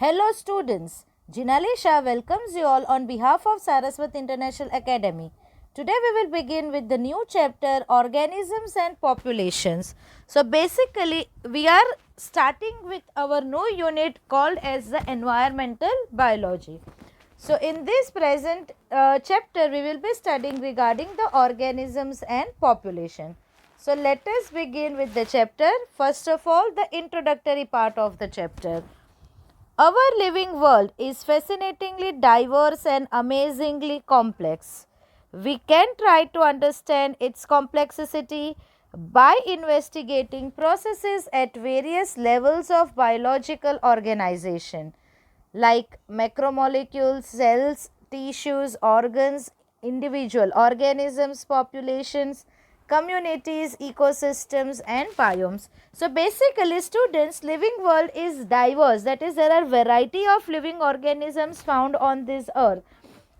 Hello students, Jinali Shah welcomes you all on behalf of Saraswat International Academy. Today we will begin with the new chapter Organisms and Populations. So basically we are starting with our new unit called as the Environmental Biology. So in this present chapter we will be studying regarding the organisms and population. So let us begin with the chapter. First of all, the introductory part of the chapter. Our living world is fascinatingly diverse and amazingly complex. We can try to understand its complexity by investigating processes at various levels of biological organization, like macromolecules, cells, tissues, organs, individual organisms, populations, communities, ecosystems and biomes. So basically students, living world is diverse, that is there are variety of living organisms found on this earth,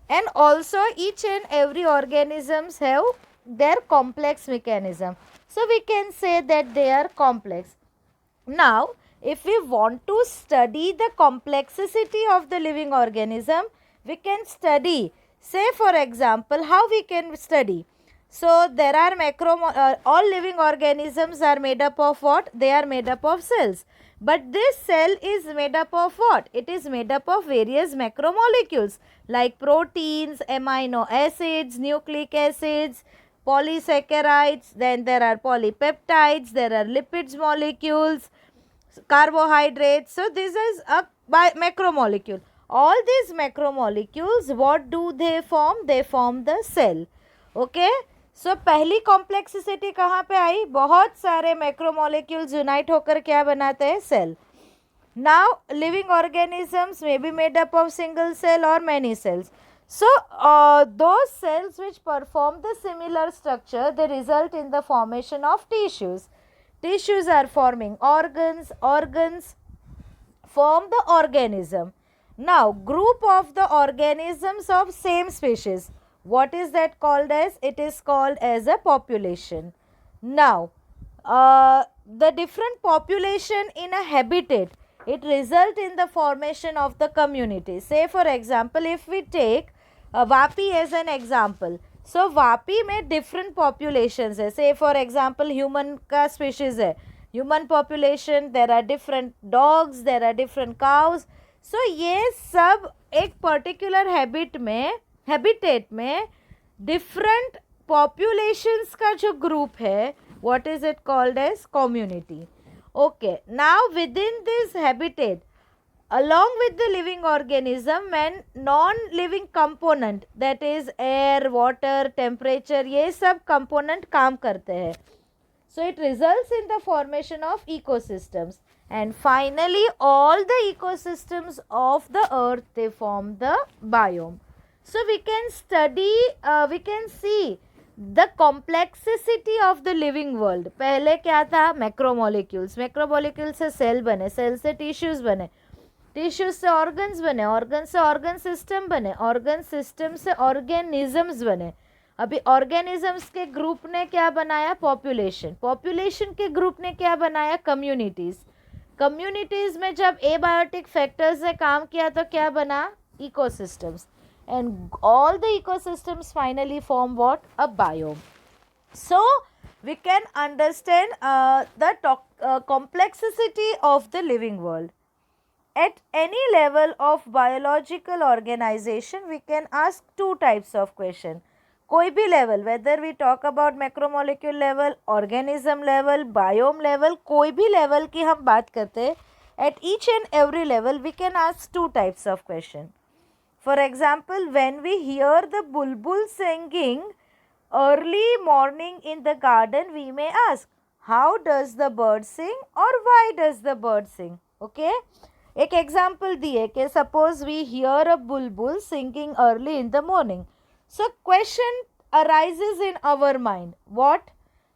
and also each and every organisms have their complex mechanism. So we can say that they are complex. Now, if we want to study the complexity of the living organism, we can study, say for example, how we can study. So, there are all living organisms are made up of what? They are made up of cells. But this cell is made up of what? It is made up of various macromolecules like proteins, amino acids, nucleic acids, polysaccharides, then there are polypeptides, there are lipids molecules, carbohydrates. So this is a macromolecule. All these macromolecules, what do they form? They form the cell. Okay. सो पहली complexity कहाँ पे आई? बहुत सारे macromolecules unite होकर क्या बनाते हैं? Cell. Now living organisms may be made up of single cell or many cells. So those cells which perform the similar structure, they result in the formation of tissues. Tissues are forming organs, organs form the organism. Now group of the organisms of same species, what is that called as? It is called as a population. Now the different population in a habitat, it result in the formation of the community. Say for example, if we take Vapi as an example, so Vapi में different populations है. Say for example, human का species है, human population, there are different dogs, there are different cows. So ये सब एक particular habitat में different populations का जो group है, what is it called as? Community. Okay, now within this habitat, along with the living organism and non-living component, that is air, water, temperature, ये सब component काम करते हैं. So it results in the formation of ecosystems, and finally all the ecosystems of the earth, they form the biome. So we can study, we can see the complexity of the living world. पहले क्या था? Macromolecules, macromolecule से cell बने, cell से tissues बने, tissues से organs बने, organ से ऑर्गन सिस्टम बने, ऑर्गन सिस्टम से ऑर्गेनिजम्स बने. अभी ऑर्गेनिजम्स के ग्रुप ने क्या बनाया? पॉपुलेशन. पॉपुलेशन के ग्रुप ने क्या बनाया? कम्युनिटीज. कम्युनिटीज में जब एबायोटिक फैक्टर्स ने काम किया तो क्या बना? Ecosystems. And all the ecosystems finally form what? A biome. So we can understand the complexity of the living world. At any level of biological organization, we can ask two types of question. कोई भी level, whether we talk about macromolecule level, organism level, biome level, कोई भी level की हम बात करते हैं, at each and every level we can ask two types of question. For example, when we hear the bulbul singing early morning in the garden, we may ask, how does the bird sing or why does the bird sing? Okay. एक example दिए कि suppose we hear a bulbul singing early in the morning. So question arises in our mind. What?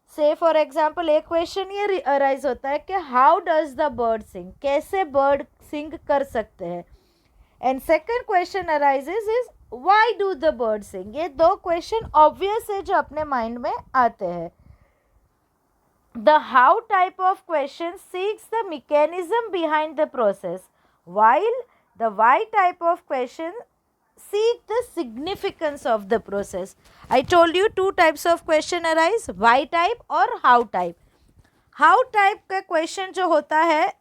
Say for example, एक question ये arise होता है कि how does the bird sing? कैसे bird sing कर सकते हैं? And second question arises is why do the birds sing? ये दो question obvious है जो अपने mind में आते हैं. The how type of question seeks the mechanism behind the process, while The why type of question seek the significance of the process. I told you two types of question arise, why type और how type. How type का question जो होता है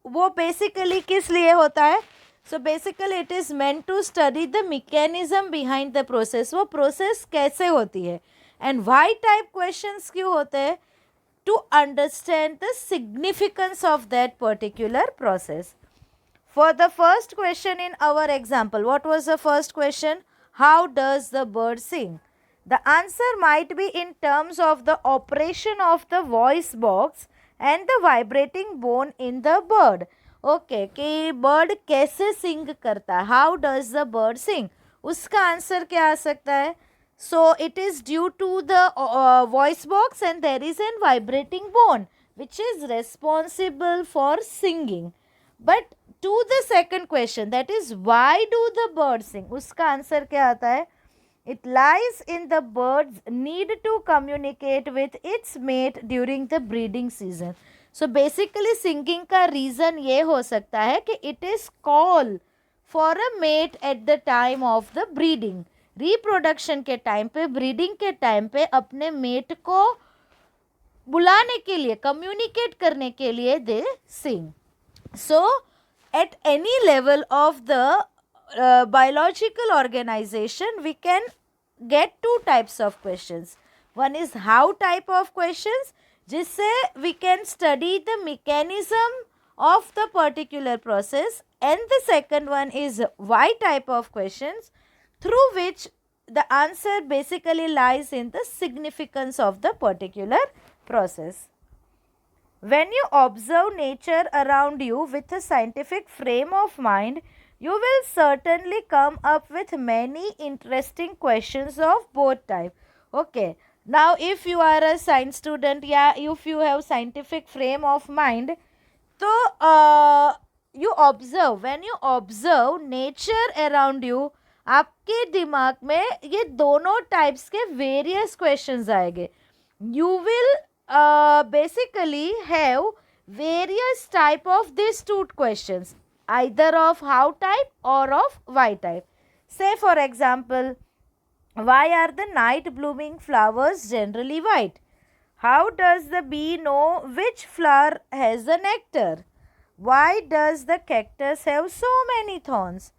वो basically किस लिए होता है? So basically it is meant to study the mechanism behind the process. वो process कैसे होती है? And why type questions क्यों होते हैं? To understand the significance of that particular process. For the first question in our example, what was the first question? How does the bird sing? The answer might be in terms of the operation of the voice box and the vibrating bone in the bird. Okay, कि bird कैसे sing करता है? How does the bird sing? उसका answer क्या आ सकता है? So it is due to the voice box and there is a vibrating bone which is responsible for singing. But to the second question, that is why do the birds sing? उसका answer क्या आता है? It lies in the bird's need to communicate with its mate during the breeding season. So basically singing का reason ये हो सकता है कि it is call for a mate at the time of the breeding. Reproduction के time पे, breeding के time पे अपने mate को बुलाने के लिए, communicate करने के लिए they sing. So at any level of the biological organization, we can get two types of questions. One is how type of questions, जिससे we can study the mechanism of the particular process, and the second one is why type of questions, through which the answer basically lies in the significance of the particular process. When you observe nature around you with a scientific frame of mind, you will certainly come up with many interesting questions of both type. Okay, now if you are a science student, yeah, if you have scientific frame of mind, so you observe, when you observe nature around you, आपके दिमाग में ये दोनों types के various questions आएंगे. You will basically have various type of these two questions, either of how type or of why type. Say for example, why are the night blooming flowers generally white? How does the bee know which flower has the nectar? Why does the cactus have so many thorns?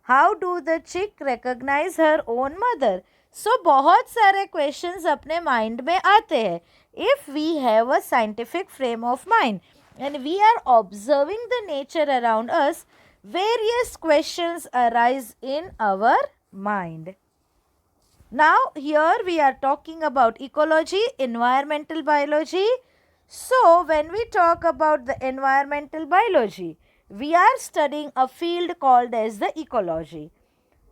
How do the chick recognize her own mother? So बहुत सारे questions अपने mind में आते हैं. If we have a scientific frame of mind and we are observing the nature around us, various questions arise in our mind. Now here we are talking about ecology, environmental biology. So when we talk about the environmental biology, we are studying a field called as the ecology.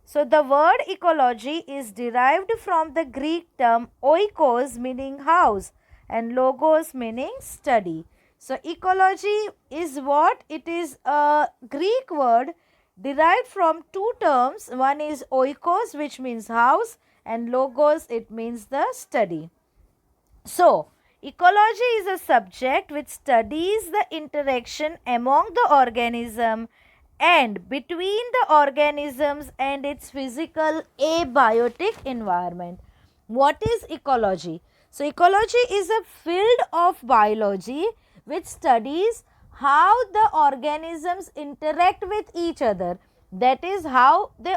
So the word ecology is derived from the Greek term oikos, meaning house, and logos, meaning study. So ecology is what? It is a Greek word derived from two terms. One is oikos, which means house, and logos, it means the study. So ecology is a subject which studies the interaction among the organism and between the organisms and its physical abiotic environment. What is ecology? So ecology is a field of biology which studies how the organisms interact with each other. That is how they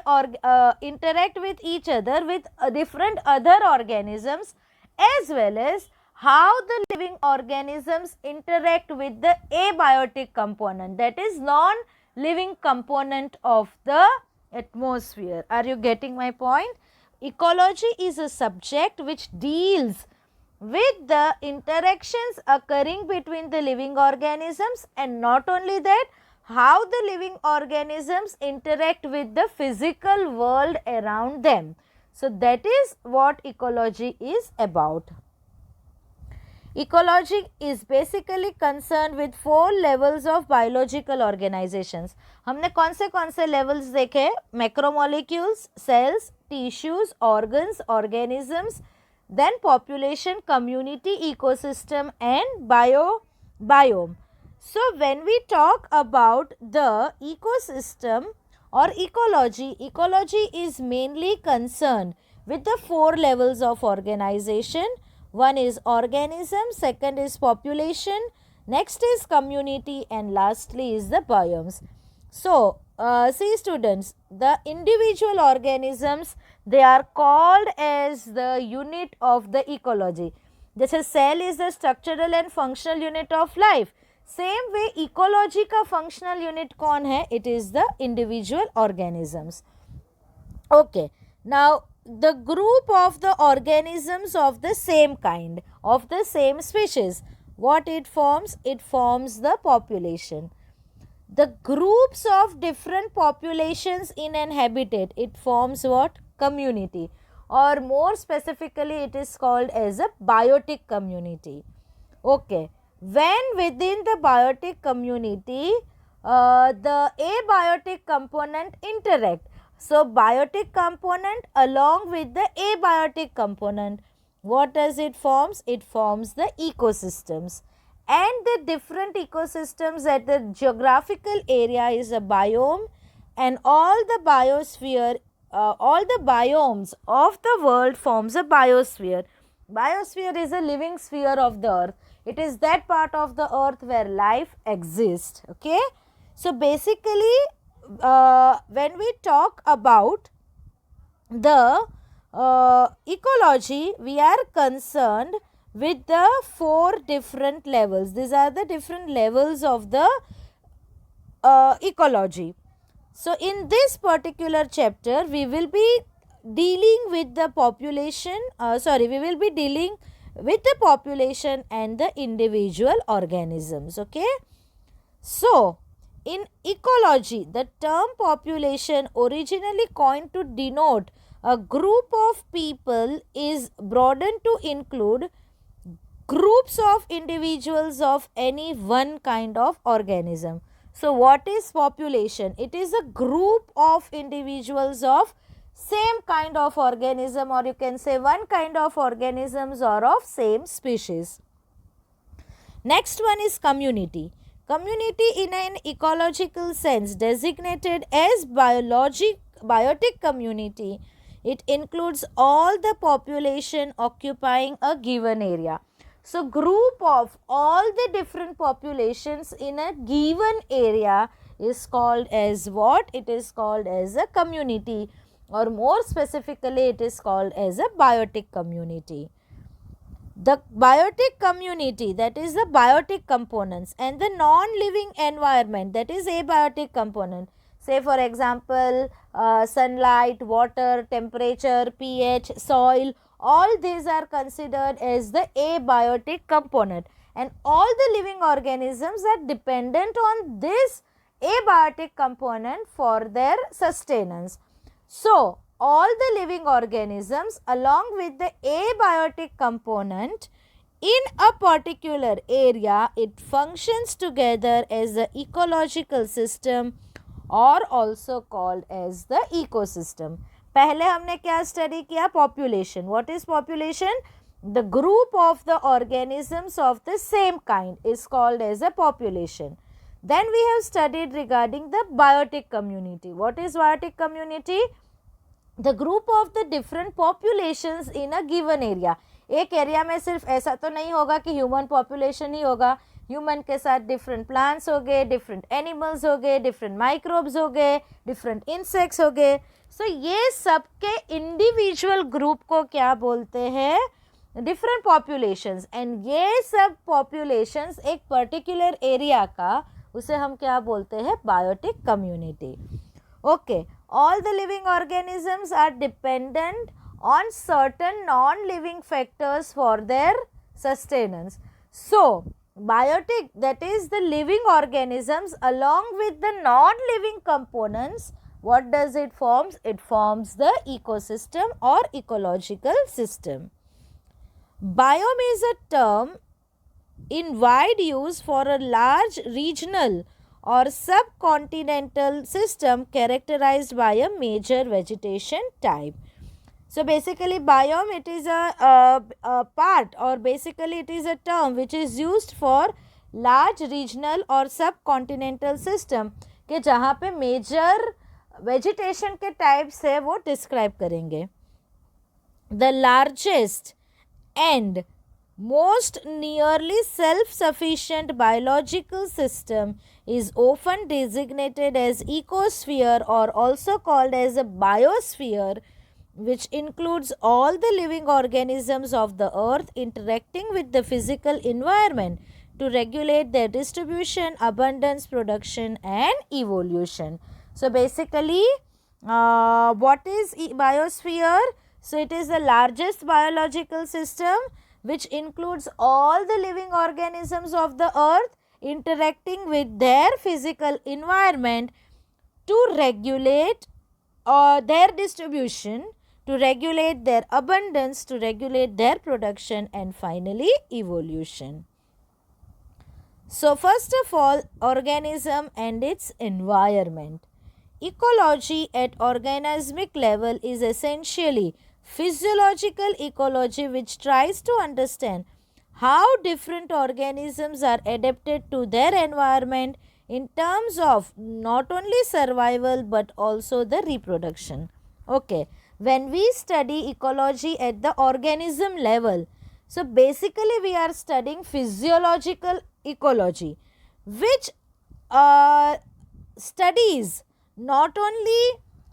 interact with each other with different other organisms, as well as how the living organisms interact with the abiotic component, that is non-living component of the atmosphere. Are you getting my point? Ecology is a subject which deals with the interactions occurring between the living organisms, and not only that, how the living organisms interact with the physical world around them. So that is what ecology is about. Ecology is basically concerned with 4 levels of biological organizations. हमने कौन से levels देखे? Macromolecules, cells, tissues, organs, organisms, then population, community, ecosystem, and biome. So when we talk about the ecosystem, or ecology. Ecology is mainly concerned with the 4 levels of organization. One is organism, second is population, next is community, and lastly is the biomes. So, see students, the individual organisms, they are called as the unit of the ecology. जैसे cell is the structural and functional unit of life, same way ecology का functional unit कौन है? It is the individual organisms. Okay, now the group of the organisms of the same kind, of the same species, what it forms? It forms the population. The groups of different populations in an habitat, it forms what? Community, or more specifically it is called as a biotic community. Okay, when within the biotic community the abiotic component interact, so biotic component along with the abiotic component, what does it forms? It forms the ecosystems, and the different ecosystems at the geographical area is a biome, and all the biosphere, all the biomes of the world forms a biosphere. Biosphere is a living sphere of the earth. It is that part of the earth where life exists. Okay. So, basically when we talk about the ecology, we are concerned with the 4 different levels. These are the different levels of the ecology. So, in this particular chapter, we will be dealing with the population, we will be dealing with the population and the individual organisms. Okay. So, in ecology, the term population, originally coined to denote a group of people, is broadened to include groups of individuals of any one kind of organism. So, what is population? It is a group of individuals of same kind of organism, or you can say one kind of organisms or of same species. Next one is community. Community in an ecological sense designated as biotic community. It includes all the population occupying a given area. So, group of all the different populations in a given area is called as what? It is called as a community, or more specifically it is called as a biotic community. The biotic community, that is the biotic components, and the non-living environment, that is abiotic component. Say for example, sunlight, water, temperature, pH, soil, all these are considered as the abiotic component, and all the living organisms are dependent on this abiotic component for their sustenance. So, all the living organisms along with the abiotic component in a particular area, it functions together as the ecological system, or also called as the ecosystem. पहले हमने क्या study किया? Population. What is population? The group of the organisms of the same kind is called as a population. Then we have studied regarding the biotic community. What is biotic community? The group of the different populations in a given area. एक area में सिर्फ ऐसा तो नहीं होगा कि human population ही होगा. Human के साथ डिफरेंट प्लांट्स हो गए, डिफरेंट एनिमल्स हो गए, डिफरेंट माइक्रोब्स हो गए, डिफरेंट इंसेक्ट्स हो गए. सो ये सब के इंडिविजुअल ग्रुप को क्या बोलते हैं? Different populations. एंड ये सब पॉपुलेशंस एक पर्टिकुलर एरिया का, उसे हम क्या बोलते हैं? Biotic community. Okay. All the living organisms are dependent on certain non-living factors for their sustenance. So, biotic, that is the living organisms along with the non-living components, what does it forms? It forms the ecosystem or ecological system. Biome is a term in wide use for a large regional or subcontinental system characterized by a major vegetation type. So, basically biome, it is a part, or basically it is a term which is used for large regional or subcontinental system के जहाँ पे major vegetation के types है वो describe करेंगे. The largest and most nearly self-sufficient biological system is often designated as ecosphere or also called as a biosphere, which includes all the living organisms of the earth interacting with the physical environment to regulate their distribution, abundance, production and evolution. So basically, what is biosphere? So it is the largest biological system which includes all the living organisms of the earth interacting with their physical environment to regulate their distribution, to regulate their abundance, to regulate their production and finally evolution. So first of all, organism and its environment. Ecology at organismic level is essentially physiological ecology, which tries to understand how different organisms are adapted to their environment in terms of not only survival but also the reproduction. Okay, when we study ecology at the organism level, so basically we are studying physiological ecology, which studies not only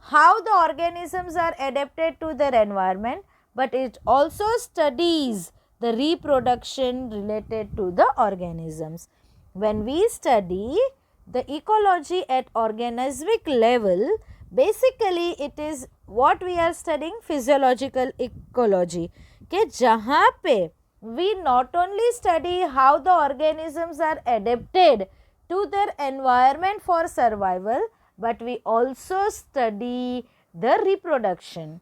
how the organisms are adapted to their environment, but it also studies the reproduction related to the organisms. When we study the ecology at organismic level, basically it is what we are studying physiological ecology के जहाँ पे we not only study how the organisms are adapted to their environment for survival, but we also study the reproduction.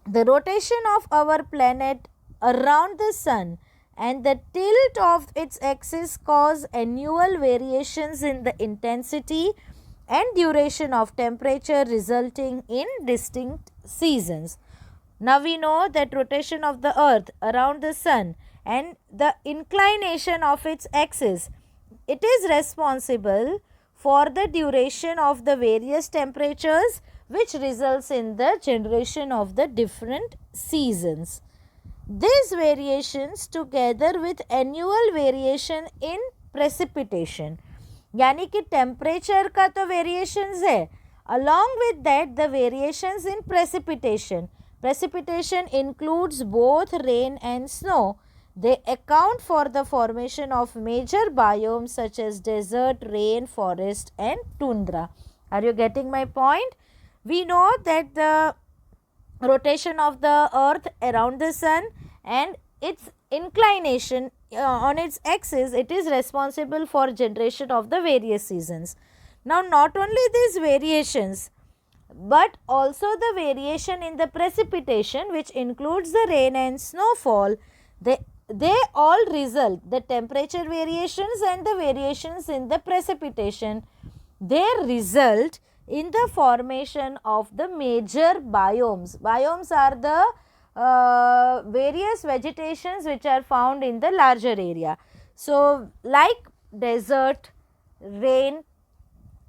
The rotation of our planet around the sun and the tilt of its axis cause annual variations in the intensity and duration of temperature, resulting in distinct seasons. Now we know that rotation of the earth around the sun and the inclination of its axis, it is responsible for the duration of the various temperatures, which results in the generation of the different seasons. These variations together with annual variation in precipitation, यानी कि temperature का तो variations है, along with that the variations in precipitation. Precipitation includes both rain and snow. They account for the formation of major biomes such as desert, rain, forest and tundra. Are you getting my point? We know that the rotation of the earth around the sun and its inclination on its axis, it is responsible for generation of the various seasons. Now not only these variations, but also the variation in the precipitation, which includes the rain and snowfall, they all result, the temperature variations and the variations in the precipitation, they result in the formation of the major biomes. Biomes are the various vegetations which are found in the larger area. So like desert, rain,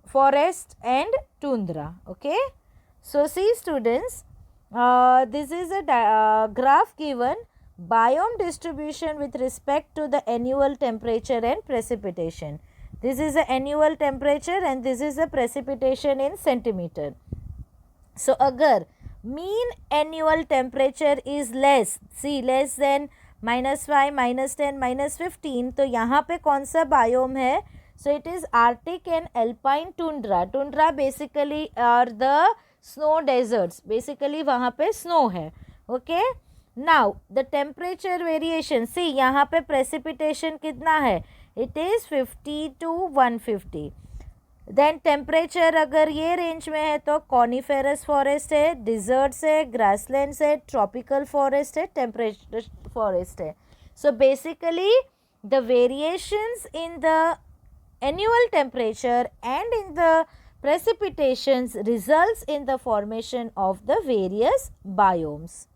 forest and tundra. Okay. So see students, this is a graph given biome distribution with respect to the annual temperature and precipitation. This is the annual temperature and this is the precipitation in centimeter. So अगर mean annual temperature is less, see less than -5, -10, -15, तो यहाँ पे कौन सा biome है? So it is Arctic and Alpine tundra. Tundra basically are the snow deserts. Basically वहाँ पे snow है. Okay. Now the temperature variation. See यहाँ पे precipitation कितना है? It is 50 to 150. Then temperature अगर ये रेंज में है तो coniferous forest है, deserts है, grasslands है, tropical forest है, temperate forest है. So basically the variations in the annual temperature and in the precipitations results in the formation of the various biomes.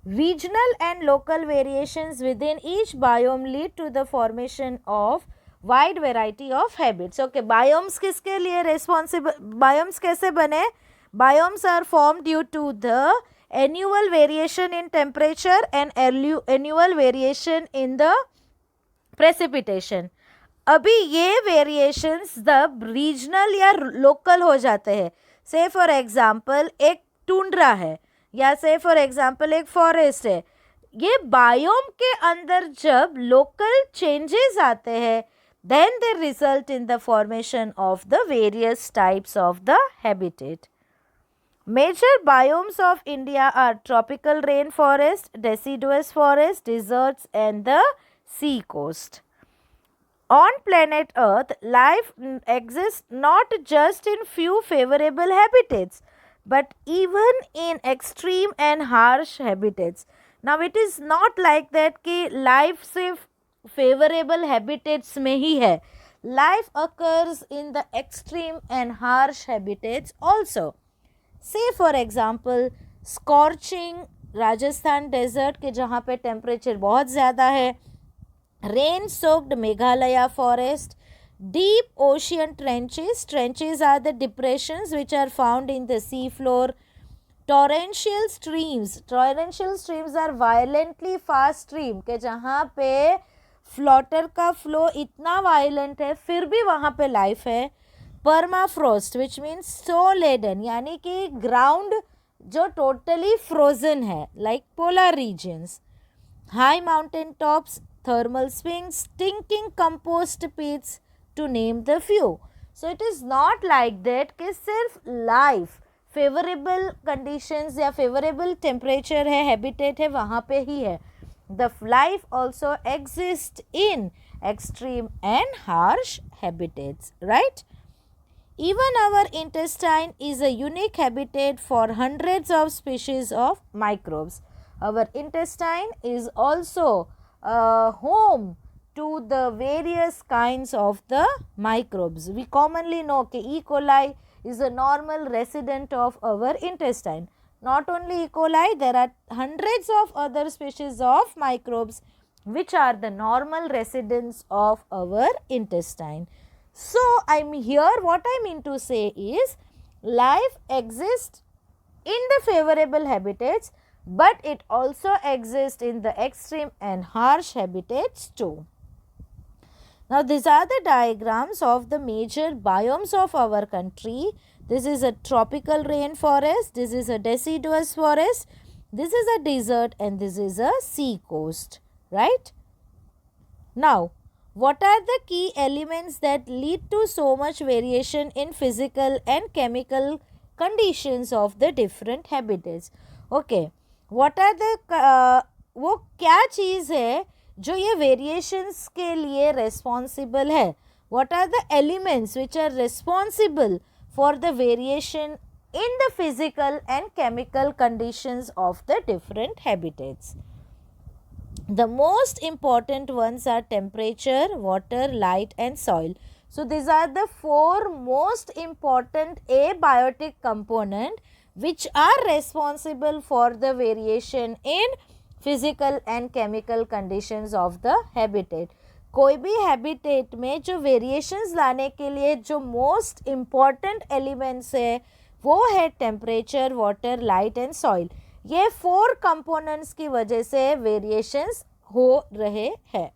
Regional and local variations within each biome lead to the formation of wide variety of habitats. Okay, biomes किसके लिए responsible, biomes कैसे बने? Biomes are form due to the annual variation in temperature and annual variation in the precipitation. अभी ये variations the regional या local हो जाते हैं. से फॉर एग्जांपल एक टुंड्रा है या से फॉर एग्जांपल एक फॉरेस्ट है. ये बायोम के अंदर जब लोकल चेंजेस आते हैं then they result in the formation of the various types of the habitat. Major biomes of India are tropical rainforest, deciduous forest, deserts and the sea coast. On planet Earth, life exists not just in few favorable habitats, but even in extreme and harsh habitats. Now it is not like that कि life सिर्फ favorable habitats में ही है. Life occurs in the extreme and harsh habitats also. Say for example scorching Rajasthan desert के जहाँ पे temperature बहुत ज़्यादा है, rain soaked Meghalaya forest, deep ocean trenches. Trenches are the depressions which are found in the sea floor. Torrential streams. Torrential streams are violently fast stream के जहाँ पे floater का फ्लो इतना वायलेंट है फिर भी वहाँ पे लाइफ है. Permafrost which means so laden, यानी कि ग्राउंड जो टोटली फ्रोजन है, like polar regions. High mountain tops, thermal springs, stinking compost pits, to name the few. So it is not like that कि सिर्फ लाइफ फेवरेबल कंडीशंस या favourable temperature है, habitat है, वहाँ पे ही है. The life also exist in extreme and harsh habitats, right? Even our intestine is a unique habitat for hundreds of species of microbes. Our intestine is also home to the various kinds of the microbes. We commonly know that E. coli is a normal resident of our intestine. Not only E. coli, there are hundreds of other species of microbes which are the normal residents of our intestine. So, what I mean to say is life exists in the favorable habitats, but it also exists in the extreme and harsh habitats too. Now, these are the diagrams of the major biomes of our country. This is a tropical rainforest, this is a deciduous forest, this is a desert and this is a sea coast, right? Now, what are the key elements that lead to so much variation in physical and chemical conditions of the different habitats? Okay, what are the वो क्या चीज़ है जो ये variations के लिए responsible है? What are the elements which are responsible for the variation in the physical and chemical conditions of the different habitats? The most important ones are temperature, water, light and soil. So, these are the four most important abiotic components which are responsible for the variation in physical and chemical conditions of the habitat. कोई भी habitat में जो variations लाने के लिए जो most important elements है वो है temperature, water, light and soil. ये 4 कंपोनेंट्स की वजह से वेरिएशंस हो रहे हैं.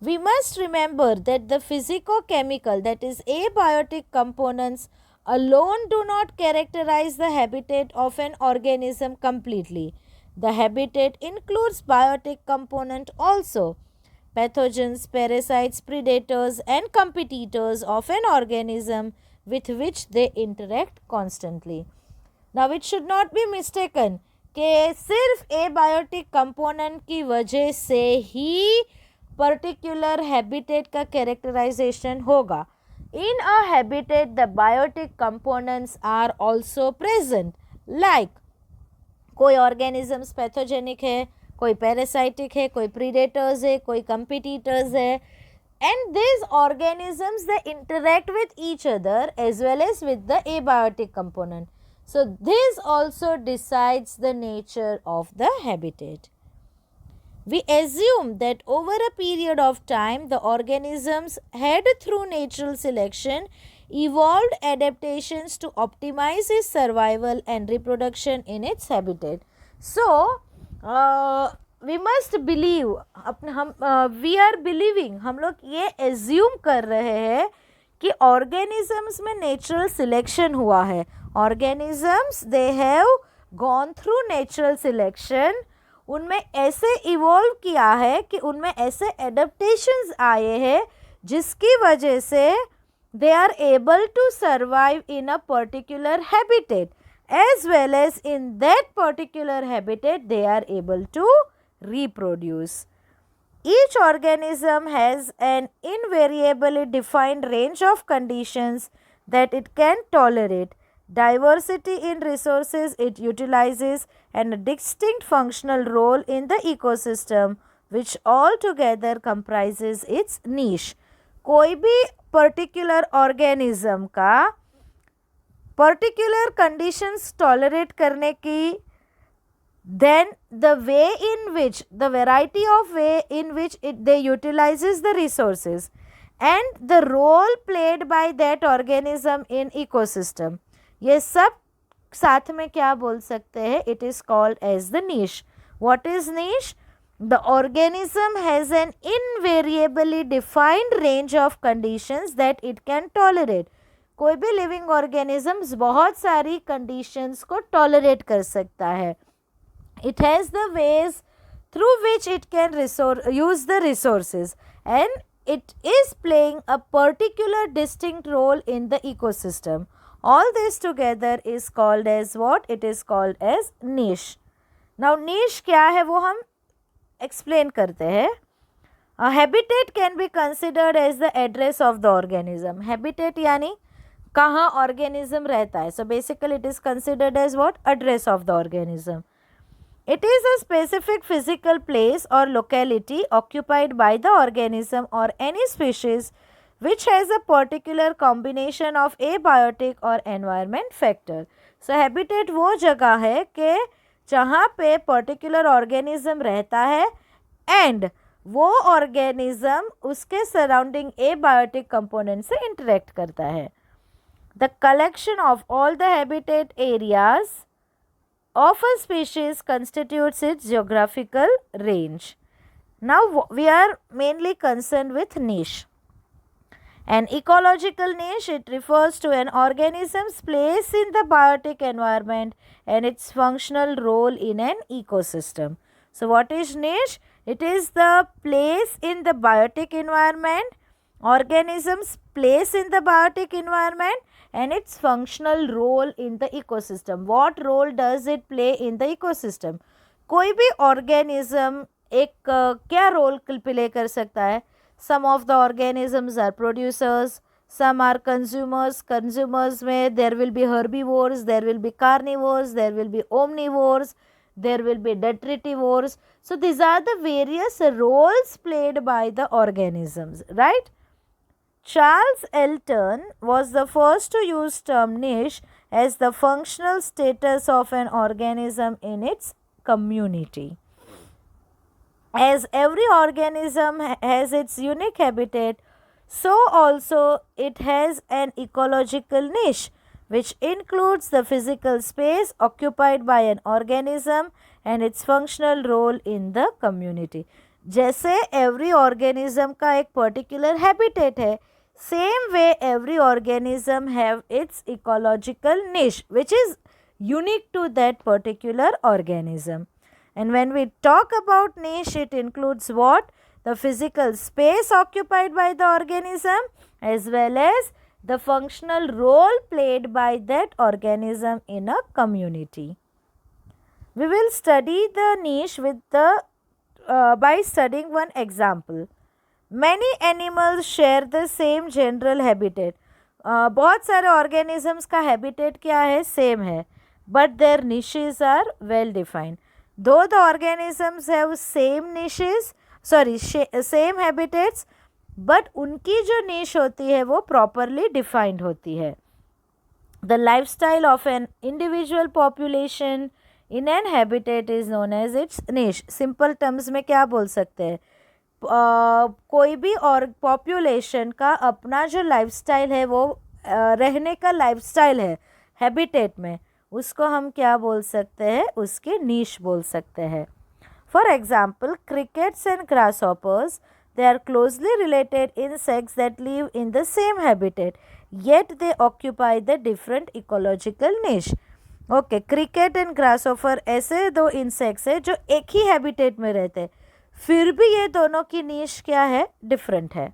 We must remember that the physico-chemical, that is abiotic components alone do not characterize the habitat of an organism completely. The habitat includes biotic component also. Pathogens, parasites, predators and competitors of an organism with which they interact constantly. Now it should not be mistaken कि सिर्फ abiotic component की वजह से ही particular habitat का characterisation होगा. In a habitat the biotic components are also present. Like कोई organisms pathogenic है, कोई पैरासाइटिक है, कोई प्रीडेटर्स है, कोई कंपिटिटर्स है. And these organisms they interact with each other as well as with the abiotic component. So, this also decides the nature of the habitat. We assume that over a period of time, the organisms had, through natural selection, evolved adaptations to optimize its survival and reproduction in its habitat. So, we must believe, we are believing, हम लोग ये assume कर रहे हैं कि organisms में natural selection हुआ है. Organisms, they have gone through natural selection. उनमें ऐसे इवॉल्व किया है कि उनमें ऐसे एडेप्टेशंस आए हैं जिसकी वजह से they are able to survive in a particular habitat, as well as in that particular habitat they are able to reproduce. Each organism has an invariably defined range of conditions that it can tolerate, diversity in resources it utilizes, and a distinct functional role in the ecosystem, which altogether comprises its niche. कोई भी particular organism का particular conditions tolerate करने की, then the way in which, the variety of way in which they utilizes the resources and the role played by that organism in ecosystem, ये सब साथ में क्या बोल सकते हैं? It is called as the niche. What is niche? The organism has an invariably defined range of conditions that it can tolerate. कोई भी लिविंग ऑर्गेनिजम्स बहुत सारी कंडीशंस को टॉलरेट कर सकता है. It has the ways through which it can use the resources, and it is playing a particular distinct role in the ecosystem. All this together is called as what? It is called as niche. Now niche क्या है वो हम explain करते हैं. A habitat can be considered as the address of the organism. Habitat यानी कहाँ organism रहता है. So basically it is considered as what? Address of the organism. It is a specific physical place or locality occupied by the organism or any species which has a particular combination of abiotic or environment factor. So habitat वो जगह है कि जहाँ पे particular organism रहता है and वो organism उसके सराउंडिंग एबायोटिक कंपोनेंट से इंटरेक्ट करता है. The collection of all the habitat areas of a species constitutes its geographical range. Now we are mainly concerned with niche. An ecological niche, it refers to an organism's place in the biotic environment and its functional role in an ecosystem. So what is niche? It is the place in the biotic environment, organism's place in the biotic environment and its functional role in the ecosystem. What role does it play in the ecosystem? कोई भी organism एक क्या role play कर सकता है? Some of the organisms are producers, some are consumers. Consumers में there will be herbivores, there will be carnivores, there will be omnivores, there will be detritivores. So these are the various roles played by the organisms, right? Charles Elton was the first to use term niche as the functional status of an organism in its community. As every organism has its unique habitat, so also it has an ecological niche, which includes the physical space occupied by an organism and its functional role in the community. जैसे every organism का एक particular habitat है, same way every organism have its ecological niche which is unique to that particular organism. And when we talk about niche, it includes what? The physical space occupied by the organism as well as the functional role played by that organism in a community. We will study the niche with the by studying one example. Many animals share the same general habitat. बहुत सारे organisms का habitat क्या है? Same है. But their niches are well defined. Though the organisms have same niches, same habitats, but उनकी जो niche होती है वो properly defined होती है. The lifestyle of an individual population in habitat is known as its niche. Simple terms में क्या बोल सकते हैं, कोई भी और पॉपुलेशन का अपना जो लाइफस्टाइल है, वो रहने का लाइफस्टाइल है हैबिटेट में, उसको हम क्या बोल सकते हैं, उसके नीश बोल सकते हैं। For example crickets and grasshoppers, they are closely related insects that live in the same habitat, yet they occupy the different ecological niche. Okay, cricket and grasshopper ऐसे दो इंसेक्ट्स हैं जो एक ही हैबिटेट में रहते हैं, फिर भी ये दोनों की नीश क्या है, डिफरेंट है।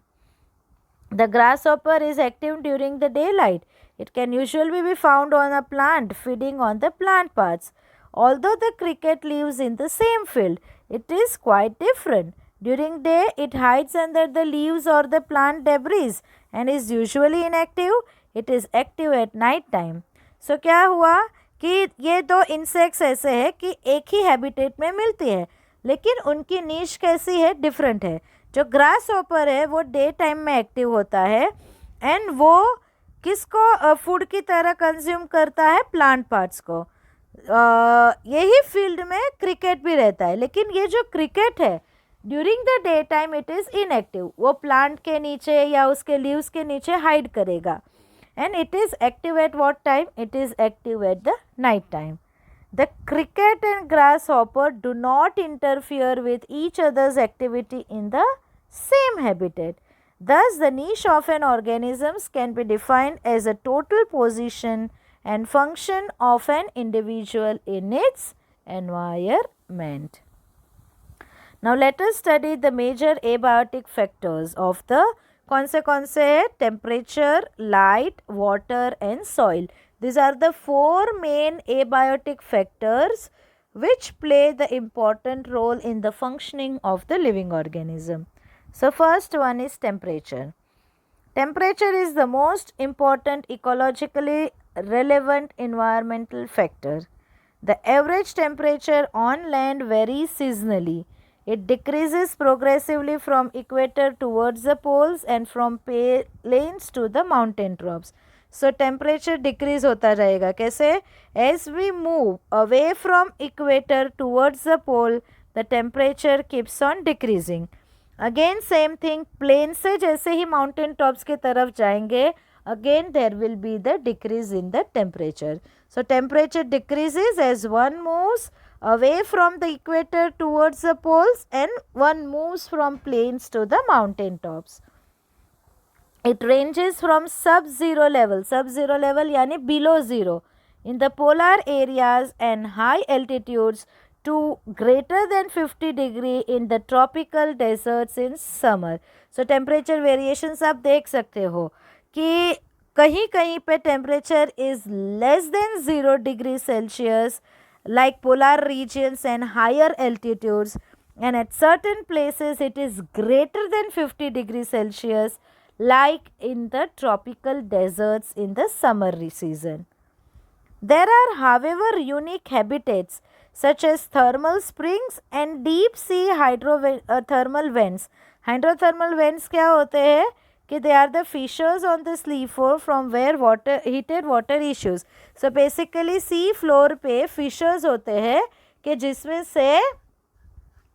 The grasshopper is active during the daylight. It can usually be found on a plant, feeding on the plant parts. Although the cricket lives in the same field, it is quite different. During day, it hides under the leaves or the plant debris and is usually inactive. It is active at night time. So क्या हुआ कि ये दो insects ऐसे हैं कि एक ही habitat में मिलती है, लेकिन उनकी नीश कैसी है, डिफरेंट है। जो ग्रास हॉपर है वो डे टाइम में एक्टिव होता है एंड वो किसको फूड की तरह कंज्यूम करता है, प्लांट पार्ट्स को। यही फील्ड में क्रिकेट भी रहता है, लेकिन ये जो क्रिकेट है during the day time it is inactive, वो प्लांट के नीचे या उसके लीव्स के नीचे हाइड करेगा। And it is active at what time, it is active at the night time. The cricket and grasshopper do not interfere with each other's activity in the same habitat. Thus, the niche of an organism can be defined as a total position and function of an individual in its environment. Now, let us study the major abiotic factors of the कौन से है, temperature, light, water and soil. These are the four main abiotic factors which play the important role in the functioning of the living organism. So first one is temperature. Temperature is the most important ecologically relevant environmental factor. The average temperature on land varies seasonally. It decreases progressively from equator towards the poles and from plains to the mountain tops. So temperature decrease होता रहेगा, कैसे? As we move away from equator towards the pole, the temperature keeps on decreasing. Again same thing, plain से जैसे ही mountain tops के तरफ जाएंगे, again there will be the decrease in the temperature. So temperature decreases as one moves away from the equator towards the poles and one moves from plains to the mountain tops. It ranges from sub-zero level यानी below zero in the polar areas and high altitudes to greater than 50 degree in the tropical deserts in summer. So temperature variations आप देख सकते हो कि कहीं कहीं पे temperature is less than 0 degree Celsius like polar regions and higher altitudes, and at certain places it is greater than 50 degrees Celsius like in the tropical deserts in the summer season. There are however unique habitats such as thermal springs and deep sea hydrothermal vents. Hydrothermal vents क्या होते हैं कि they are the fissures on the sea floor from where heated water issues. So basically sea floor पे fissures होते हैं कि जिसमें से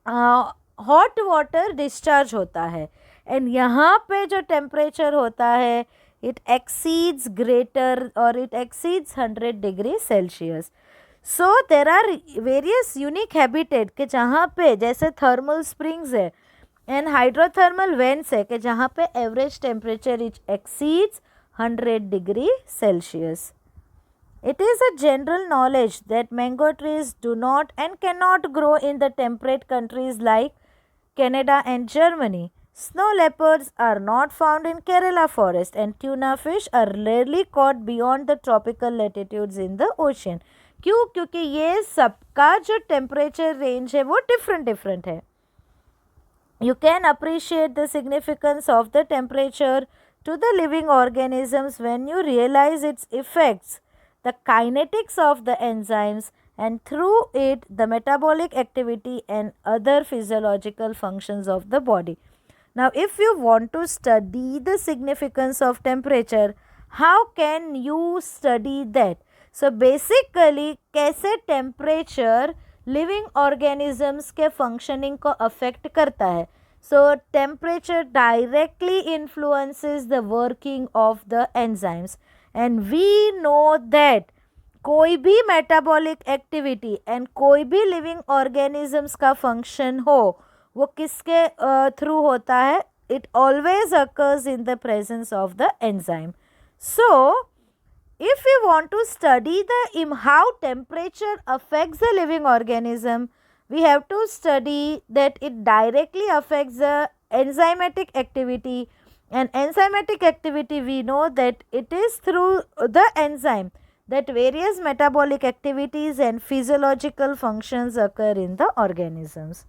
hot water discharge होता है, and यहाँ पे जो temperature होता है it exceeds 100 degrees Celsius. So there are various unique habitat कि जहाँ पे जैसे thermal springs है and hydrothermal vents है कि जहाँ पे average temperature it exceeds 100 degree Celsius. It is a general knowledge that mango trees do not and cannot grow in the temperate countries like Canada and Germany. Snow leopards are not found in Kerala forest and tuna fish are rarely caught beyond the tropical latitudes in the ocean. क्यों? क्योंकि ये सबका जो temperature range है वो different है. You can appreciate the significance of the temperature to the living organisms when you realize its effects, the kinetics of the enzymes, and through it the metabolic activity and other physiological functions of the body. Now, if you want to study the significance of temperature, how can you study that? So basically कैसे temperature living organisms के functioning को affect करता है. So temperature directly influences the working of the enzymes and we know that कोई भी metabolic activity and कोई भी living organisms का फंक्शन हो वो किसके थ्रू होता है. It always occurs in the presence of the enzyme. So if we want to study how temperature affects the living organism, we have to study that it directly affects the enzymatic activity, and enzymatic activity we know that it is through the enzyme that various metabolic activities and physiological functions occur in the organisms.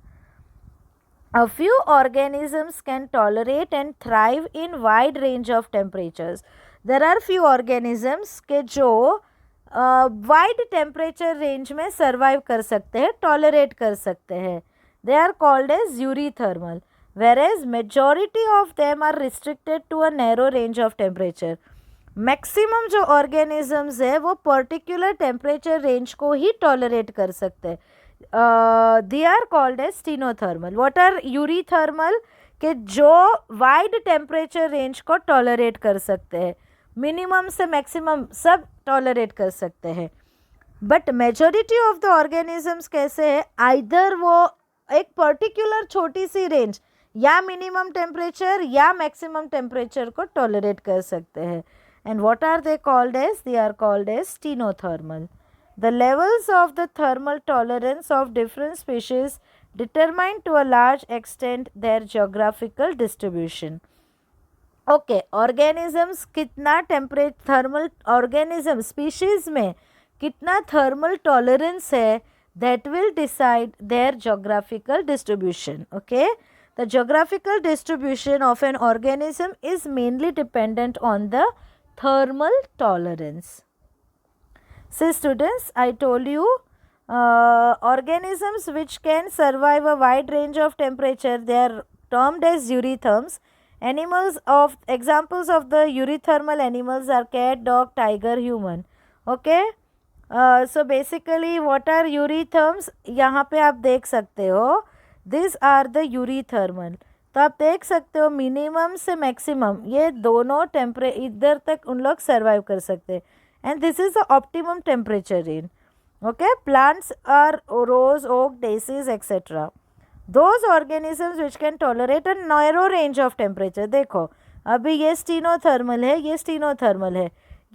A few organisms can tolerate and thrive in wide range of temperatures. There are few organisms के जो wide temperature range में survive कर सकते हैं, tolerate कर सकते हैं. They are called as eurythermal, whereas majority of them are restricted to a narrow range of temperature. Maximum जो ऑर्गेनिजम्स है वो पर्टिकुलर टेम्परेचर रेंज को ही टॉलरेट कर सकते हैं. They are called as stenothermal. What are eurythermal के जो wide temperature range को टॉलरेट कर सकते हैं, मिनिमम से मैक्सिमम सब टॉलरेट कर सकते हैं. But majority of the organisms कैसे है, आइदर वो एक पर्टिकुलर छोटी सी रेंज या मिनिमम टेम्परेचर या मैक्सिमम टेम्परेचर को टॉलरेट कर सकते हैं. And what are they called as, they are called as stenothermal. The levels of the thermal tolerance of different species determine to a large extent their geographical distribution. Okay, organisms कितना thermal organism species में कितना thermal tolerance है, that will decide their geographical distribution. Okay, the geographical distribution of an organism is mainly dependent on the thermal tolerance. So students, I told you organisms which can survive a wide range of temperature, they are termed as eurytherms. Examples of the eurythermal animals are cat, dog, tiger, human. Okay, so basically what are eurytherms, यहाँ पे आप देख सकते हो, these are the eurythermal. तो आप देख सकते हो मिनिमम से मैक्सिमम ये दोनों इधर तक उन लोग सर्वाइव कर सकते हैं. And this is the optimum temperature range. Okay, plants are rose, oak, daisies, etc. Those organisms which can tolerate a narrow range of temperature. देखो अभी ये स्टीनोथर्मल है, ये स्टीनोथर्मल है,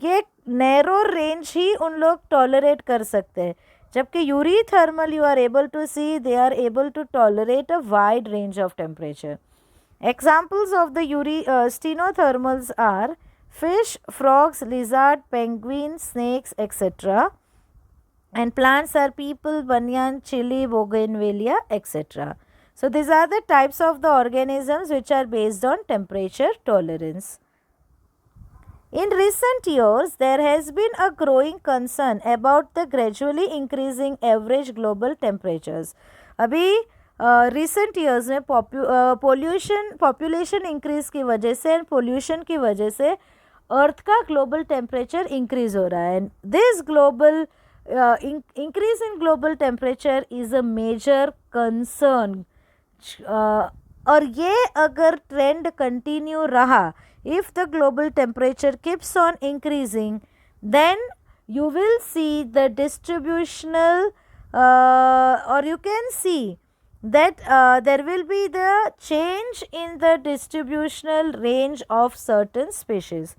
ये नैरो रेंज ही उन लोग टॉलरेट कर सकते हैं. जबकि eurythermal you are able to see they are able to tolerate a wide range of temperature. Examples of the stenothermals are fish, frogs, lizard, penguin, snakes, etc. And plants are people, banyan, chili, bougainvillea, etc. So these are the types of the organisms which are based on temperature tolerance. In recent years, there has been a growing concern about the gradually increasing average global temperatures. अभी recent years में population increase की वजह से and pollution की वजह से अर्थ का global temperature increase हो रहा है. This global increase in global temperature is a major concern. और ये अगर ट्रेंड कंटिन्यू रहा, if the global temperature keeps on increasing, then you will see the distributional or you can see that there will be the change in the distributional range of certain species.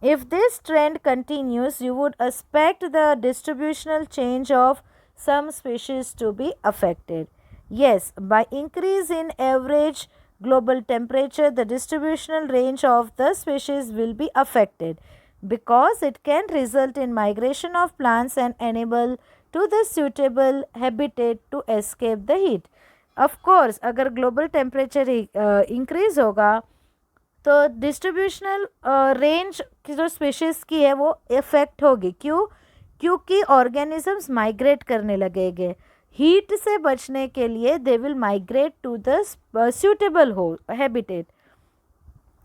If this trend continues, you would expect the distributional change of some species to be affected. Yes, by increase in average global temperature, the distributional range of the species will be affected because it can result in migration of plants and animal to the suitable habitat to escape the heat. Of course, अगर global temperature increase होगा तो distributional range की जो species की है वो effect होगी. क्यों? क्योंकि ऑर्गेनिजम्स माइग्रेट करने लगेंगे. हीट से बचने के लिए they will migrate to the suitable habitat.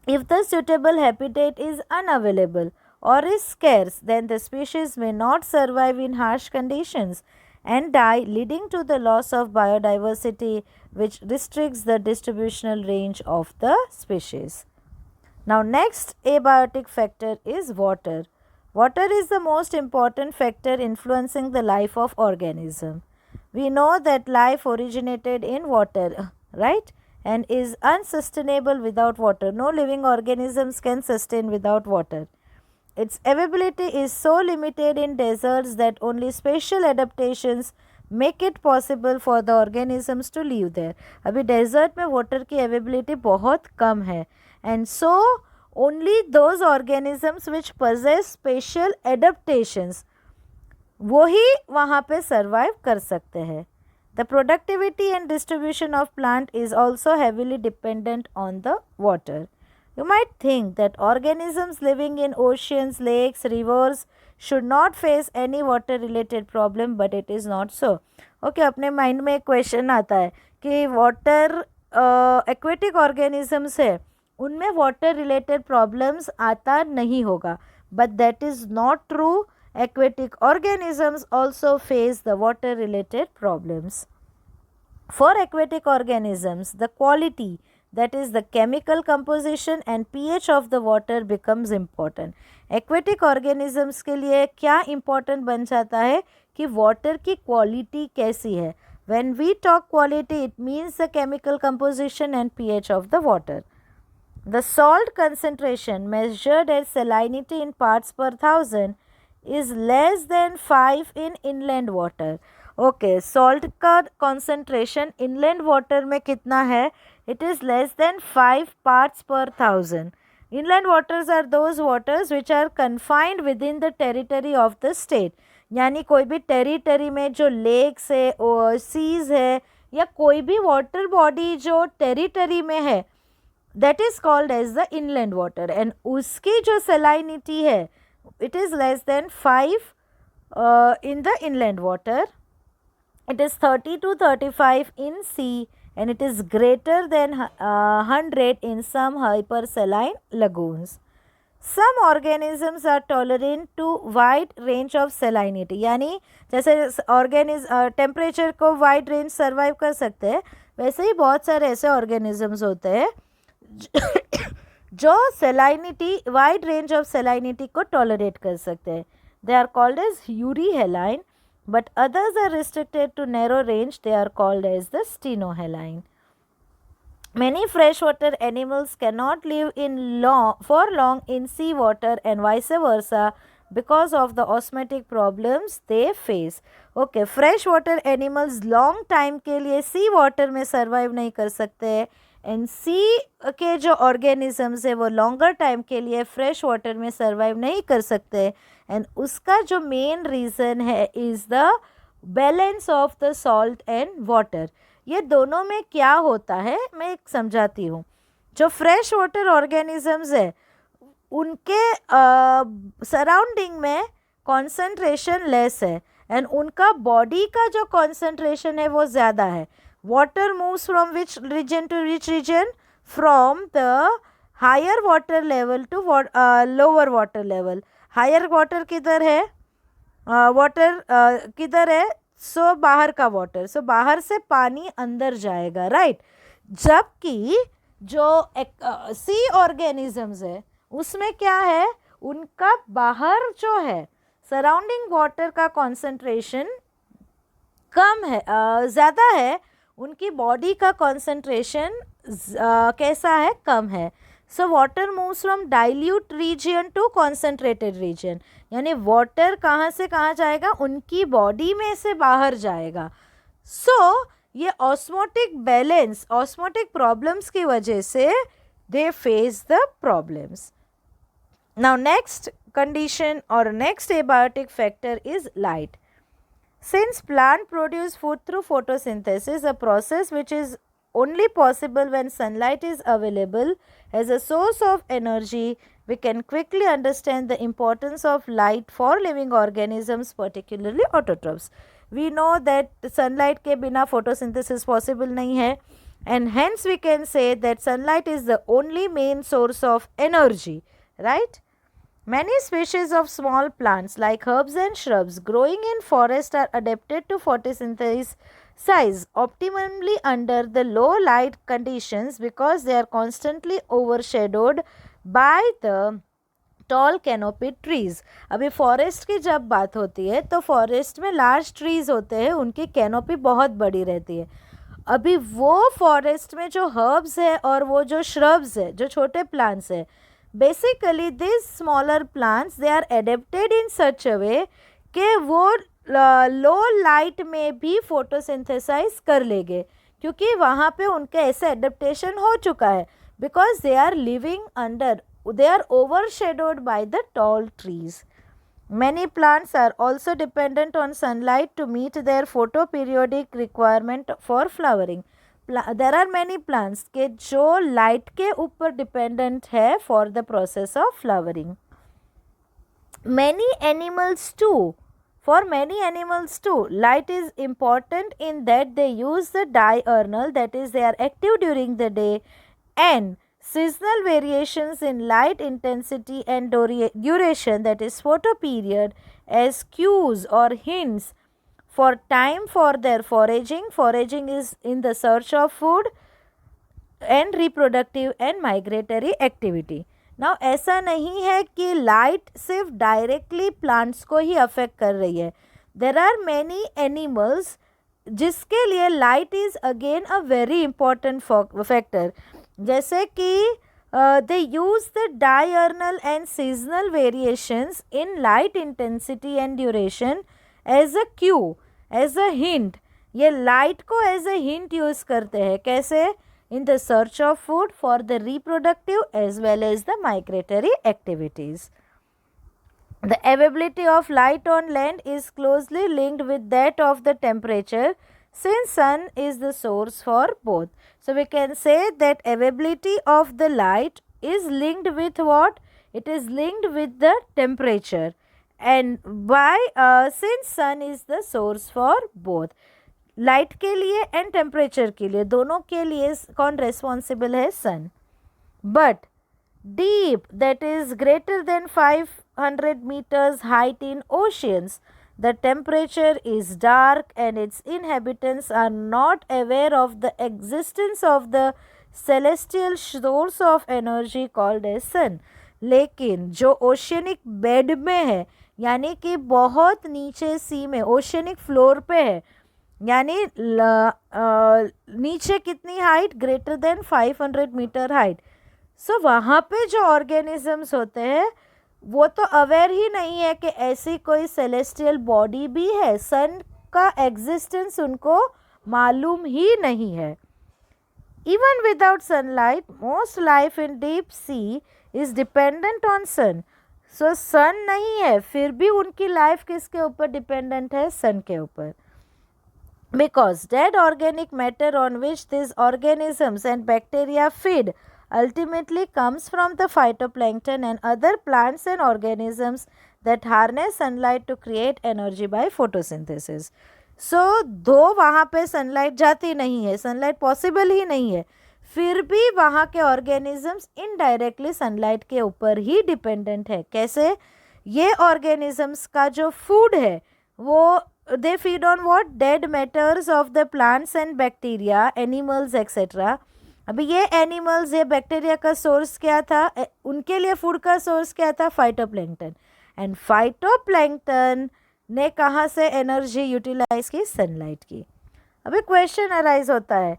If the suitable habitat is unavailable or is scarce, then the species may not survive in harsh conditions and die, leading to the loss of biodiversity, which restricts the distributional range of the species. Now, next abiotic factor is water. Water is the most important factor influencing the life of organism. We know that life originated in water, right? And is unsustainable without water. No living organisms can sustain without water. Its availability is so limited in deserts that only special adaptations make it possible for the organisms to live there. अभी desert में water की availability बहुत कम है, and so only those organisms which possess special adaptations वो ही वहाँ पे survive कर सकते हैं. The productivity and distribution of plant is also heavily dependent on the water. You might think that organisms living in oceans, lakes, rivers should not face any water related problem, but it is not so. Okay, अपने mind में एक question आता है कि water aquatic organisms है, उनमें water related problems आता नहीं होगा, but that is not true. Aquatic organisms also face the water related problems. For aquatic organisms, the quality, that is the chemical composition and pH of the water becomes important. Aquatic organisms के लिए क्या important बन जाता है कि water की quality कैसी है. When we talk quality, it means the chemical composition and pH of the water. The salt concentration measured as salinity in parts per thousand is less than 5 in inland water. Okay, salt का concentration inland water में कितना है? It is less than 5 parts per thousand. Inland waters are those waters which are confined within the territory of the state. यानी कोई भी territory में जो lakes है और सीज है या कोई भी वाटर बॉडी जो टेरिटरी में है, that is called as the inland water, and उसकी जो salinity है, it is less than 5 in the inland water. It is 30 to 35 in sea, and it is greater than 100 in some hypersaline lagoons. Some organisms are tolerant to wide range of salinity, यानी जैसे temperature को wide range survive कर सकते हैं, वैसे ही बहुत सारे ऐसे ऑर्गेनिजम्स होते हैं जो salinity wide range of salinity को टॉलरेट कर सकते हैं. They are called as euryhaline, but others are restricted to narrow range. They are called as the stenohaline. Many freshwater animals cannot live for long in sea water and vice versa because of the osmotic problems they face. Okay, freshwater animals long time के लिए sea water में survive नहीं कर सकते, and sea के जो organisms है वो longer time के लिए fresh water में survive नहीं कर सकते, and उसका जो main reason है is the balance of the salt and water. ये दोनों में क्या होता है मैं एक समझाती हूँ. जो फ्रेश वाटर ऑर्गेनिजम्स है उनके सराउंडिंग में कॉन्सेंट्रेशन लेस है एंड उनका बॉडी का जो कॉन्सेंट्रेशन है वो ज़्यादा है. Water moves from which region to which region, from the higher water level to lower water level. Higher water किधर है, वाटर किधर है, सो बाहर का वाटर, सो बाहर से पानी अंदर जाएगा, राइट. जबकि जो सी ऑर्गेनिजम्स है उसमें क्या है, उनका बाहर जो है सराउंडिंग वाटर का कॉन्सेंट्रेशन कम है, ज़्यादा है, उनकी बॉडी का कॉन्सेंट्रेशन कैसा है, कम है. So water moves from dilute region to concentrated region, यानी वाटर कहाँ से कहाँ जाएगा, उनकी बॉडी में से बाहर जाएगा. सो ये ऑस्मोटिक बैलेंस, ऑस्मोटिक प्रॉब्लम्स की वजह से they face the problems. Now next condition or next abiotic factor is light. Since plant produce food through photosynthesis, a process which is only possible when sunlight is available as a source of energy, we can quickly understand the importance of light for living organisms, particularly autotrophs. We know that sunlight के बिना photosynthesis possible नहीं है, and hence we can say that sunlight is the only main source of energy, right? Many species of small plants like herbs and shrubs growing in forest are adapted to photosynthesize optimally under the low light conditions because they are constantly overshadowed by the tall canopy trees. अभी forest की जब बात होती है तो forest में large trees होते हैं, उनकी कैनोपी बहुत बड़ी रहती है. अभी वो फॉरेस्ट में जो हर्ब्स है और वो जो श्रब्स है, जो छोटे प्लांट्स है, basically this smaller plants they are adapted in such a way कि वो लो लाइट में भी फोटोसिंथेसाइज कर लेंगे, क्योंकि वहाँ पे उनका ऐसा एडेप्टेशन हो चुका है, because they are living under, they are overshadowed by the tall trees. Many plants are also dependent on sunlight to meet their photoperiodic requirement for flowering. There are many plants के जो light के ऊपर dependent है for the process of flowering. Many animals too. For many animals too, light is important in that they use the diurnal, that is they are active during the day, and seasonal variations in light intensity and duration, that is photoperiod, as cues or hints for time for their foraging. Foraging is in the search of food, and reproductive and migratory activity. Now ऐसा नहीं है कि light सिर्फ directly plants को ही affect कर रही है. There are many animals जिसके लिए light is again a very important factor. जैसे कि they use the diurnal and seasonal variations in light intensity and duration as a cue, as a hint. ये light को as a hint use करते हैं. कैसे? in the search of food, for the reproductive as well as the migratory activities. The availability of light on land is closely linked with that of the temperature, since sun is the source for both. So we can say that availability of the light is linked with what? It is linked with the temperature, and since sun is the source for both. Light के लिए and temperature के लिए, दोनों के लिए कौन responsible है? Sun. But deep, that is greater than 500 meters height in oceans, the temperature is dark and its inhabitants are not aware of the existence of the celestial source of energy called as sun. लेकिन जो oceanic bed में है, यानी कि बहुत नीचे सी में, oceanic floor पे है, यानी नीचे कितनी height? Greater than 500 meter height. So वहाँ पे जो ऑर्गेनिजम्स होते हैं वो तो अवेयर ही नहीं है कि ऐसी कोई सेलेस्टियल बॉडी भी है. सन का एग्जिस्टेंस उनको मालूम ही नहीं है. Even without sunlight, most life in deep sea is dependent on sun. So sun नहीं है, फिर भी उनकी लाइफ किसके ऊपर डिपेंडेंट है? सन के ऊपर. Because dead organic matter on which these organisms and bacteria feed ultimately comes from the phytoplankton and other plants and organisms that harness sunlight to create energy by photosynthesis. So, though वहाँ पे sunlight जाती नहीं है, sunlight possible ही नहीं है, फिर भी वहाँ के organisms indirectly sunlight के ऊपर ही dependent है. कैसे? ये organisms का जो food है वो they feed on what? Dead matters of the plants and bacteria, animals etc. अभी ये एनिमल्स, ये बैक्टीरिया का सोर्स क्या था? उनके लिए फूड का सोर्स क्या था? फाइटोप्लैंक्टन. एंड फाइटोप्लैंक्टन ने कहाँ से एनर्जी यूटिलाइज की? सनलाइट की. अभी क्वेश्चन अराइज होता है,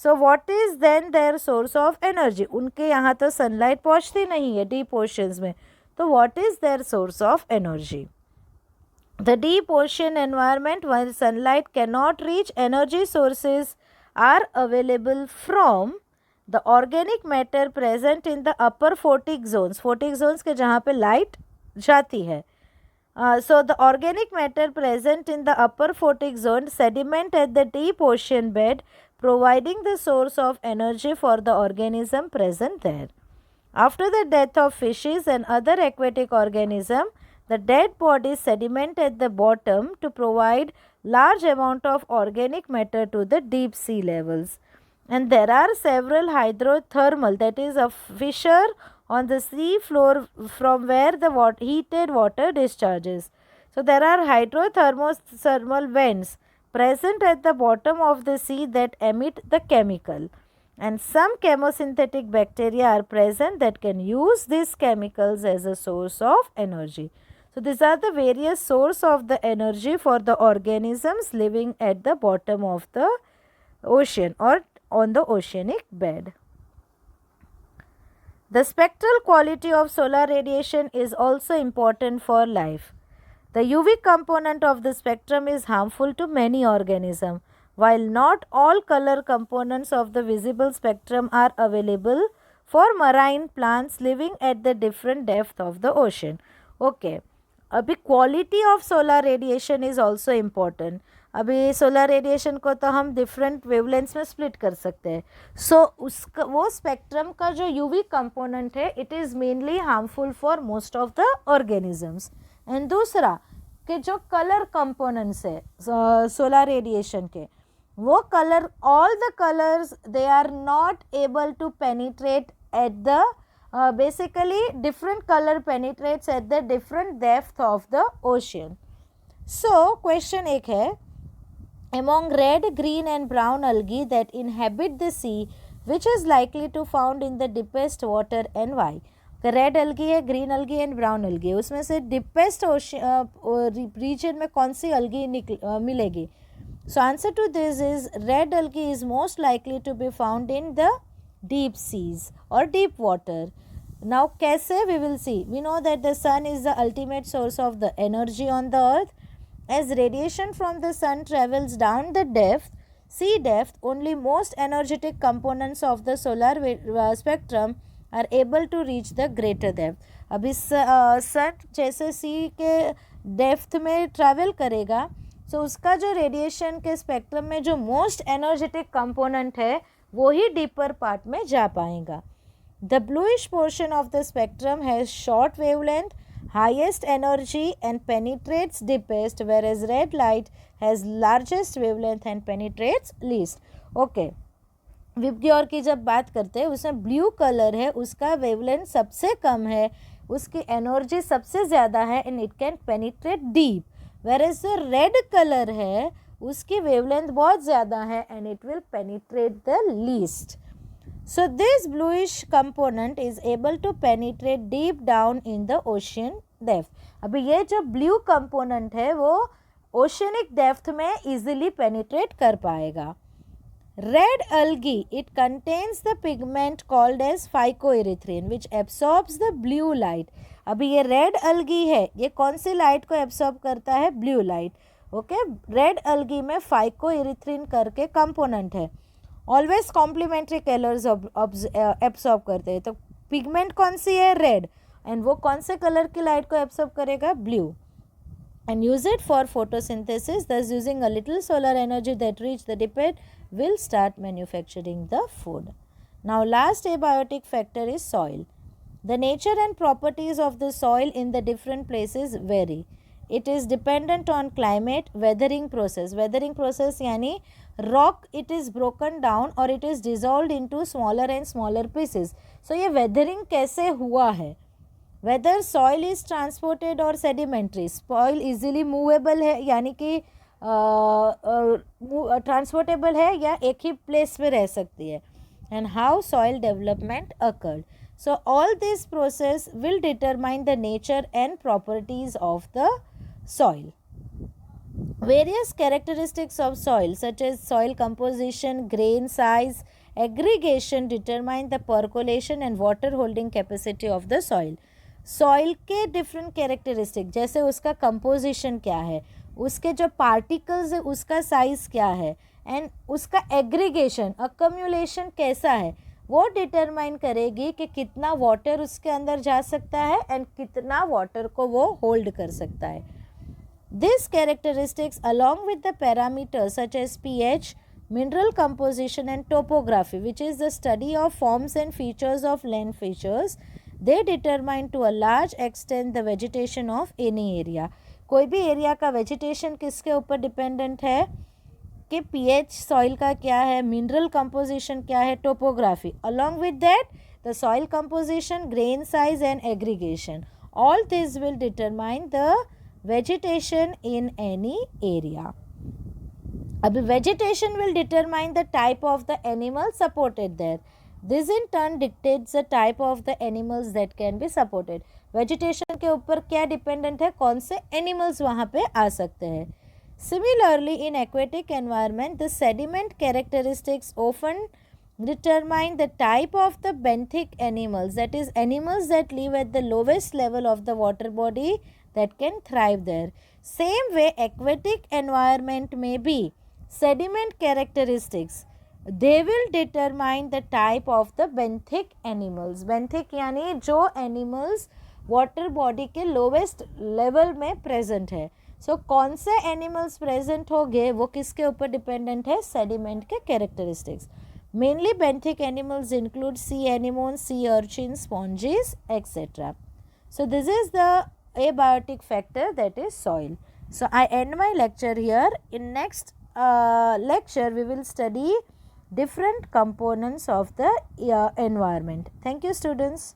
so what is then their source of energy? उनके यहाँ तो सनलाइट पहुँचती नहीं है डीप ओशंस में, तो what is their source of energy? The deep ocean environment, where sunlight cannot reach, energy sources are available from the organic matter present in the upper photic zones. Photic zones के जहाँ पे light जाती है. So the organic matter present in the upper photic zone sediment at the deep ocean bed, providing the source of energy for the organism present there. After the death of fishes and other aquatic organisms, the dead bodies sediment at the bottom to provide large amount of organic matter to the deep sea levels. And there are several hydrothermal, that is a fissure on the sea floor from where the heated water discharges. So there are hydrothermal vents present at the bottom of the sea that emit the chemical, and some chemosynthetic bacteria are present that can use these chemicals as a source of energy. So these are the various source of the energy for the organisms living at the bottom of the ocean or on the oceanic bed. The spectral quality of solar radiation is also important for life. The UV component of the spectrum is harmful to many organisms. While not all color components of the visible spectrum are available for marine plants living at the different depth of the ocean. Okay. अभी quality of solar radiation is also important. अभी solar radiation को तो हम different wavelengths में split कर सकते हैं. सो उसका वो स्पेक्ट्रम का जो यूवी कंपोनेंट है it is mainly harmful for most of the organisms. And दूसरा कि जो कलर कंपोनेंट्स है सोलर रेडिएशन के, वो colour all the colours they are not able to penetrate at the basically different color penetrates at the different depth of the ocean. So question एक है, among red, green and brown algae that inhabit the sea, which is likely to found in the deepest water and why? Red algae है, green algae and brown algae, उसमें से deepest reason में कौन सी algae मिलेगी? So answer to this is red algae is most likely to be found in the deep seas or deep water. Now kaise we will see. We know that the sun is the ultimate source of the energy on the earth. As radiation from the sun travels down the sea depth, only most energetic components of the solar spectrum are able to reach the greater depth. अभी सन जैसे सी के depth में travel करेगा, सो उसका जो radiation के spectrum में जो मोस्ट एनर्जेटिक कंपोनेंट है वो ही डीपर पार्ट में जा पाएगा. The bluish portion of the spectrum has short wavelength, highest energy and penetrates deepest, whereas red light has largest wavelength and penetrates least. Okay. VIBGYOR की जब बात करते हैं उसमें ब्लू कलर है, उसका वेवलेंथ सबसे कम है, उसकी एनर्जी सबसे ज़्यादा है and it can penetrate deep. Whereas जो रेड कलर है उसकी वेवलेंथ बहुत ज़्यादा है and it will penetrate the least. So this bluish component is able to penetrate deep down in the ocean depth. अभी ये जो blue component है वो oceanic depth में easily penetrate कर पाएगा. Red algae, it contains the pigment called as phycoerythrin which absorbs the blue light. अभी ये red algae है, ये कौन सी लाइट को absorb करता है? Blue light. Okay, red algae में phycoerythrin करके कंपोनेंट है. ऑलवेज कॉम्प्लीमेंट्री कलर्स एब्सॉर्ब करते हैं. तो पिगमेंट कौन सी है? रेड. एंड वो कौन से कलर की लाइट को एब्सॉर्ब करेगा? Blue. And use it for photosynthesis. Thus using a little solar energy that reach the depth will start manufacturing the food. Now last abiotic factor is soil. The nature and properties of the soil in the different places vary. It is dependent on climate, weathering process. Weathering process यानी rock it is broken down or it is dissolved into smaller and smaller pieces. So ये weathering कैसे हुआ है? Whether soil is transported or sedimentary. Soil easily movable है यानी कि transportable है या एक ही place पे रह सकती है. And how soil development occurred. So all this process will determine the nature and properties of the soil. Various characteristics of soil such as soil composition, grain size, aggregation determine the percolation and water holding capacity of the soil. Soil के different characteristics जैसे उसका composition क्या है, उसके जो particles है उसका size क्या है and उसका aggregation, accumulation कैसा है, वो डिटरमाइन करेगी कि कितना वाटर उसके अंदर जा सकता है एंड कितना वाटर को वो होल्ड कर सकता है. This characteristics along with the parameters such as pH, mineral composition and topography, which is the study of forms and features of land features, they determine to a large extent the vegetation of any area. कोई भी area का vegetation किसके ऊपर dependent है कि pH soil का क्या है, मिनरल कंपोजिशन क्या है, topography. Along with that the soil composition, grain size and aggregation. All this will determine the vegetation in any area. Vegetation will determine the type of the animal supported there. This in turn dictates the type of the animals that can be supported. Vegetation के ऊपर क्या dependent है, कौन से animals वहाँ पे आ सकते हैं. Similarly, in aquatic environment, the sediment characteristics often determine the type of the benthic animals, that is animals that live at the lowest level of the water body that can thrive there. Same way, aquatic environment may be sediment characteristics. They will determine the type of the benthic animals. Benthic यानी जो animals water body के lowest level में present है. So कौन से animals present होंगे वो किसके ऊपर dependent है, sediment के characteristics. Mainly benthic animals include sea anemones, sea urchins, sponges, etc. So this is the abiotic factor, that is soil. So I end my lecture here. In next lecture we will study different components of the environment. Thank you students.